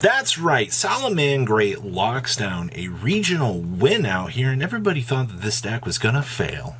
That's right, Salamangreat locks down a regional win out here, and everybody thought that this deck was gonna fail.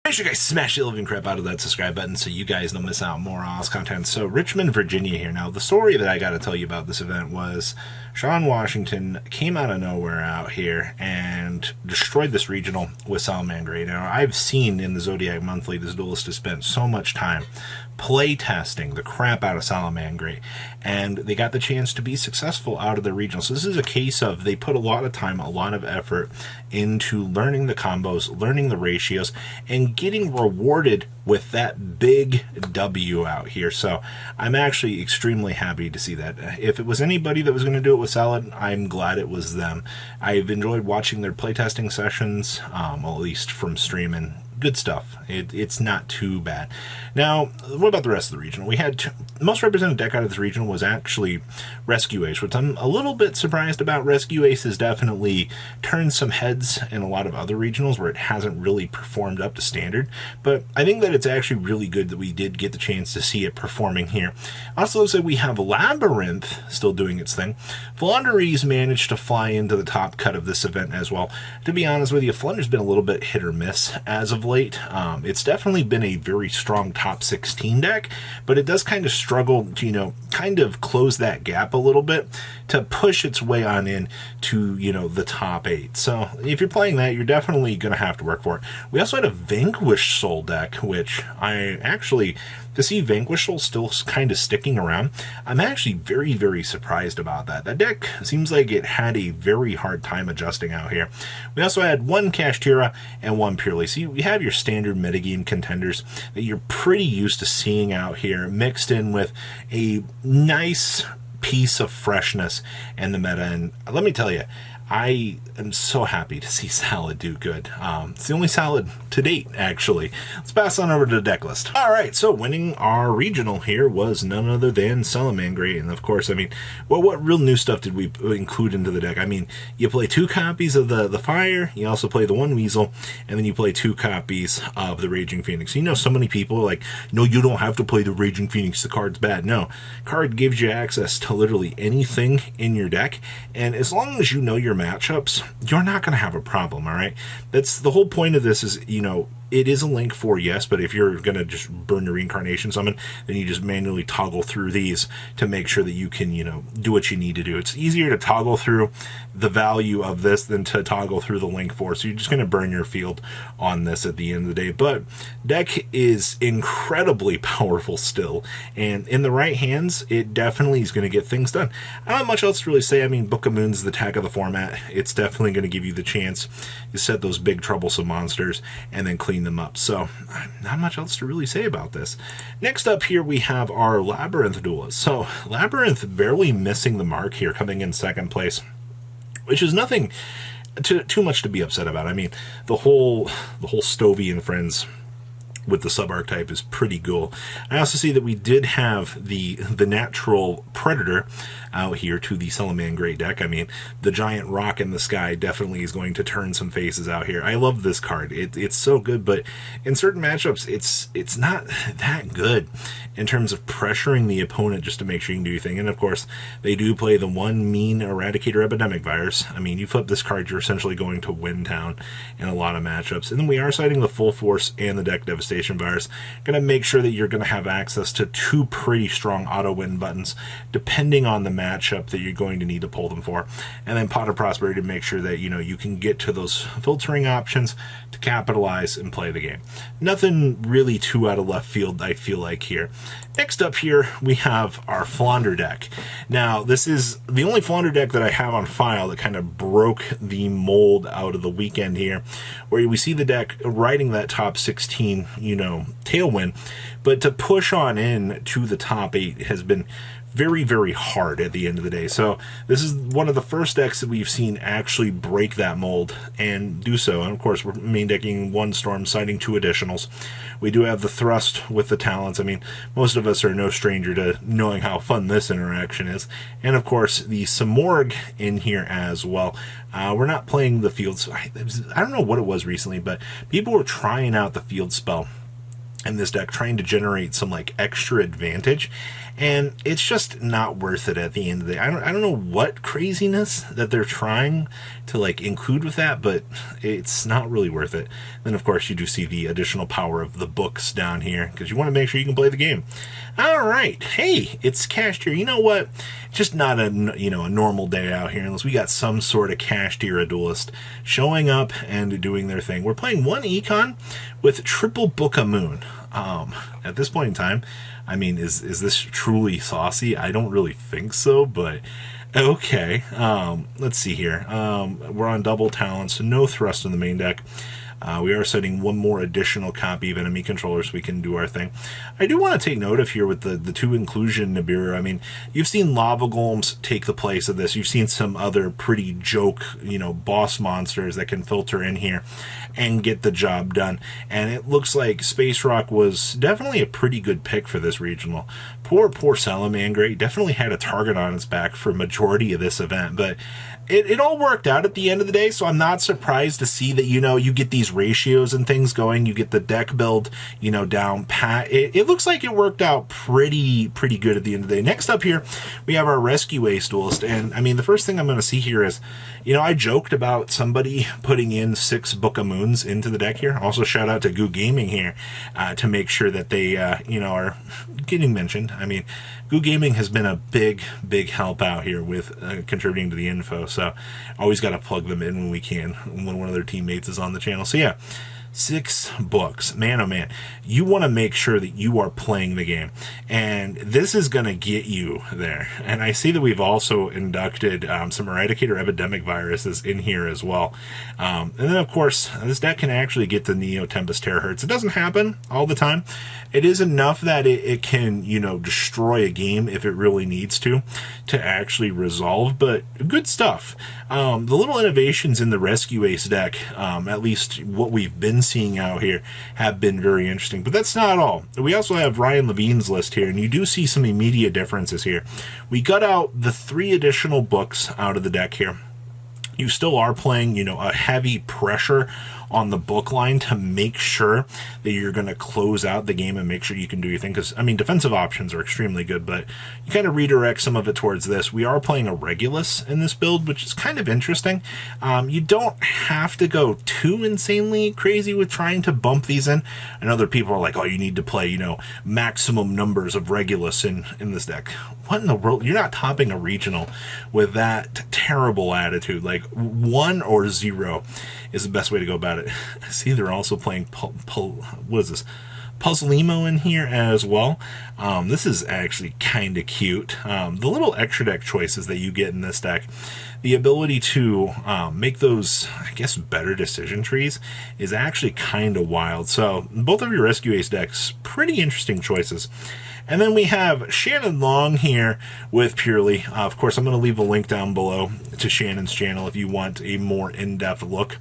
Make sure you guys smash the living crap out of that subscribe button so you guys don't miss out on more awesome content. So Richmond, Virginia here. Now, the story that I got to tell you about this event was Sean Washington came out of nowhere out here and destroyed this regional with Salamangreat. Now, I've seen in the Zodiac Monthly, this duelist has spent so much time play testing the crap out of Salamangreat, and they got the chance to be successful out of the regional. So this is a case of they put a lot of time, a lot of effort into learning the combos, learning the ratios, and getting rewarded with that big W out here. So I'm actually extremely happy to see that. If it was anybody that was going to do it with Salad, I'm glad it was them. I've enjoyed watching their playtesting sessions, at least from streaming. Good stuff. It's not too bad. Now, what about the rest of the regional? We had most represented deck out of this regional was actually Rescue Ace, which I'm a little bit surprised about. Rescue Ace has definitely turned some heads in a lot of other regionals where it hasn't really performed up to standard, but I think that it's actually really good that we did get the chance to see it performing here. Also, looks like we have Labyrinth still doing its thing. Flundery's managed to fly into the top cut of this event as well. To be honest with you, Flunder's been a little bit hit or miss as of late. It's definitely been a very strong top 16 deck, but it does kind of struggle to, kind of close that gap a little bit to push its way on in to, the top 8. So if you're playing that, you're definitely going to have to work for it. We also had a Vanquish Soul deck, which I actually, to see Vanquish Soul still kind of sticking around, I'm actually very, very surprised about that. That deck seems like it had a very hard time adjusting out here. We also had one Kashtira and one Purely. So you have your standard metagame contenders that you're pretty used to seeing out here, mixed in with a nice piece of freshness in the meta. And let me tell you, I am so happy to see Salad do good. It's the only Salad to date, actually. Let's pass on over to the Decklist. All right, so winning our regional here was none other than Salamangreat. And of course, what real new stuff did we include into the deck? You play 2 copies of the Fire, you also play the 1 Weasel, and then you play 2 copies of the Raging Phoenix. So many people are like, no, you don't have to play the Raging Phoenix, the card's bad. No, card gives you access to literally anything in your deck, and as long as you know your matchups, you're not going to have a problem, all right? That's the whole point of this is, it is a link for yes, but if you're going to just burn your Reincarnation Summon, then you just manually toggle through these to make sure that you can, do what you need to do. It's easier to toggle through the value of this than to toggle through the link for, so you're just going to burn your field on this at the end of the day. But deck is incredibly powerful still, and in the right hands, it definitely is going to get things done. I don't have much else to really say. Book of Moon's the tag of the format. It's definitely going to give you the chance to set those big troublesome monsters and then clean them up. So not much else to really say about this. Next up here we have our Labyrinth duelist. So Labyrinth barely missing the mark here, coming in 2nd place, which is nothing too much to be upset about. The whole Stovey and Friends with the sub-archetype is pretty cool. I also see that we did have the natural Predator out here to the Salamangreat deck. The giant rock in the sky definitely is going to turn some faces out here. I love this card. It's so good, but in certain matchups, it's not that good in terms of pressuring the opponent just to make sure you can do your thing. And of course, they do play the one mean Eradicator Epidemic Virus. You flip this card, you're essentially going to win town in a lot of matchups. And then we are citing the Full Force and the Deck Devastation Virus. Going to make sure that you're going to have access to 2 pretty strong auto-win buttons, depending on the matchup that you're going to need to pull them for. And then Pot of Prosperity to make sure that, you can get to those filtering options to capitalize and play the game. Nothing really too out of left field, I feel like, here. Next up here, we have our Flounder deck. Now, this is the only Flounder deck that I have on file that kind of broke the mold out of the weekend here, where we see the deck riding that top 16, tailwind, but to push on in to the top 8 has been very, very hard at the end of the day. So this is one of the first decks that we've seen actually break that mold and do so. And of course, we're main decking 1 Storm, citing 2 additionals. We do have the Thrust with the talents. Most of us are no stranger to knowing how fun this interaction is. And of course, the Samorg in here as well. We're not playing the field. I don't know what it was recently, but people were trying out the field spell in this deck trying to generate some like extra advantage, and it's just not worth it at the end of the day. I don't know what craziness that they're trying to like include with that, but it's not really worth it. Then of course you do see the additional power of the books down here because you want to make sure you can play the game. All right, hey, it's cached here. You know what? It's just not a normal day out here unless we got some sort of cached era duelist showing up and doing their thing. We're playing one econ with triple Book of Moon. At this point in time, I mean, is this truly saucy? I don't really think so, but okay. Let's see here. We're on double talent, so no thrust in the main deck. We are setting one more additional copy of enemy controller so we can do our thing. I do want to take note of here with the two inclusion Nibiru. I mean, you've seen lava golems take the place of this. You've seen some other pretty joke, boss monsters that can filter in here and get the job done. And it looks like Space Rock was definitely a pretty good pick for this regional. Poor Salamangreat definitely had a target on its back for majority of this event, but it all worked out at the end of the day, so I'm not surprised to see that, you get these ratios and things going. You get the deck build, down pat. It looks like it worked out pretty good at the end of the day. Next up here, we have our Rescue Ace Duelist, and I mean, the first thing I'm going to see here is, I joked about somebody putting in 6 Book of Moons into the deck here. Also, shout out to Goo Gaming here to make sure that they, are getting mentioned. I mean, Goo Gaming has been a big help out here with contributing to the info, so always got to plug them in when we can, when one of their teammates is on the channel. So yeah, 6 books. Man, oh man, you want to make sure that you are playing the game, and this is going to get you there. And I see that we've also inducted some Eradicator Epidemic viruses in here as well. And then, of course, this deck can actually get the Neo Tempest Terahertz. It doesn't happen all the time. It is enough that it can, destroy a game if it really needs to actually resolve, but good stuff. The little innovations in the Rescue Ace deck, at least what we've been seeing out here, have been very interesting. But that's not all. We also have Ryan Levine's list here, and you do see some immediate differences here. We got out the 3 additional books out of the deck here. You still are playing, a heavy pressure on the book line to make sure that you're going to close out the game and make sure you can do your thing. Because, I mean, defensive options are extremely good, but you kind of redirect some of it towards this. We are playing a Regulus in this build, which is kind of interesting. You don't have to go too insanely crazy with trying to bump these in. I know there are people are like, oh, you need to play, maximum numbers of Regulus in this deck. What in the world? You're not topping a regional with that terrible attitude. Like 1 or 0 is the best way to go about it. See, they're also playing what is this? Puzzlemo in here as well. This is actually kind of cute. The little extra deck choices that you get in this deck, the ability to make those, I guess, better decision trees is actually kind of wild. So both of your Rescue Ace decks, pretty interesting choices. And then we have Shannon Long here with Purely. Of course, I'm going to leave a link down below to Shannon's channel if you want a more in-depth look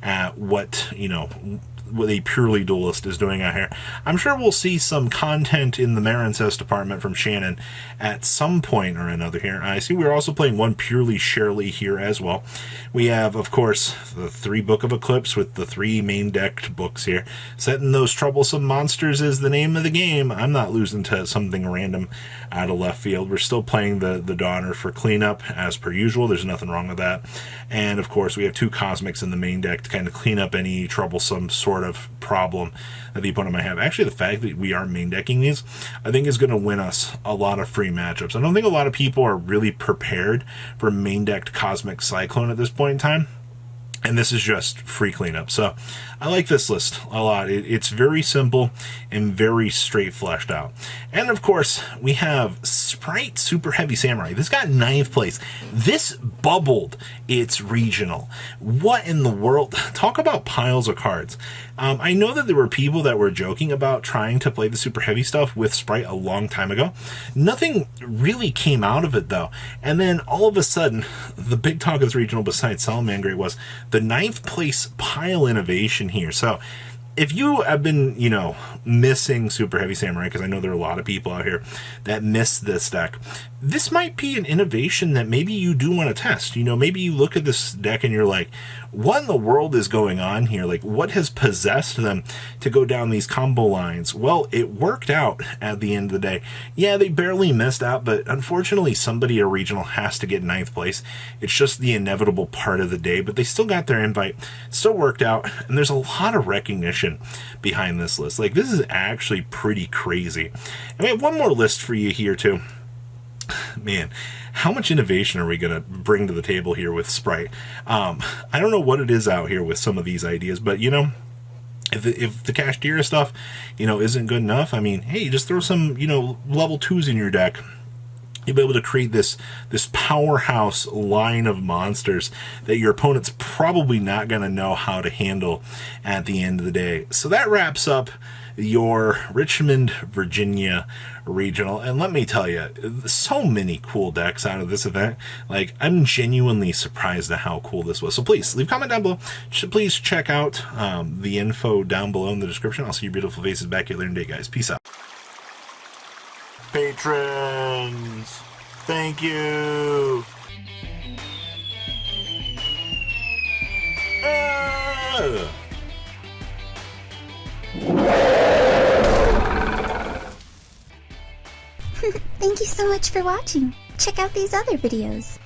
at what a Purely duelist is doing out here. I'm sure we'll see some content in the Marincess department from Shannon at some point or another here. I see we're also playing one Purely Shirley here as well. We have, of course, the 3 Book of Eclipse with the 3 main decked books here. Setting those troublesome monsters is the name of the game. I'm not losing to something random out of left field. We're still playing the Donner for cleanup as per usual. There's nothing wrong with that. And, of course, we have 2 Cosmics in the main deck to kind of clean up any troublesome sort of problem that the opponent might have. Actually, the fact that we are main decking these, I think, is going to win us a lot of free matchups. I don't think a lot of people are really prepared for main decked Cosmic Cyclone at this point in time. And this is just free cleanup. So I like this list a lot. It's very simple and very straight fleshed out. And of course, we have Sprite Super Heavy Samurai. This got 9th place. This bubbled its regional. What in the world? Talk about piles of cards. I know that there were people that were joking about trying to play the Super Heavy stuff with Sprite a long time ago. Nothing really came out of it, though. And then all of a sudden, the big talk of this regional besides Salamangreat was the 9th place pile innovation here. So if you have been, you know, missing Super Heavy Samurai, because I know there are a lot of people out here that miss this deck, this might be an innovation that maybe you do want to test. You know, maybe you look at this deck and you're like, what in the world is going on here? Like, what has possessed them to go down these combo lines? Well, it worked out at the end of the day. Yeah, they barely missed out, but unfortunately somebody at regional has to get ninth place. It's just the inevitable part of the day, but they still got their invite, still worked out, and there's a lot of recognition behind this list. Like, this is actually pretty crazy. And we have one more list for you here too. Man, how much innovation are we going to bring to the table here with Sprite? I don't know what it is out here with some of these ideas, but you know, if the Kashtira stuff, you know, isn't good enough, I mean, hey, just throw some, you know, level 2s in your deck. You'll be able to create this powerhouse line of monsters that your opponent's probably not going to know how to handle at the end of the day. So that wraps up your Richmond, Virginia regional. And let me tell you, so many cool decks out of this event. Like, I'm genuinely surprised at how cool this was. So please leave a comment down below. Please check out the info down below in the description. I'll see your beautiful faces back here later today, guys. Peace out. Patrons, thank you. Thank you so much for watching. Check out these other videos.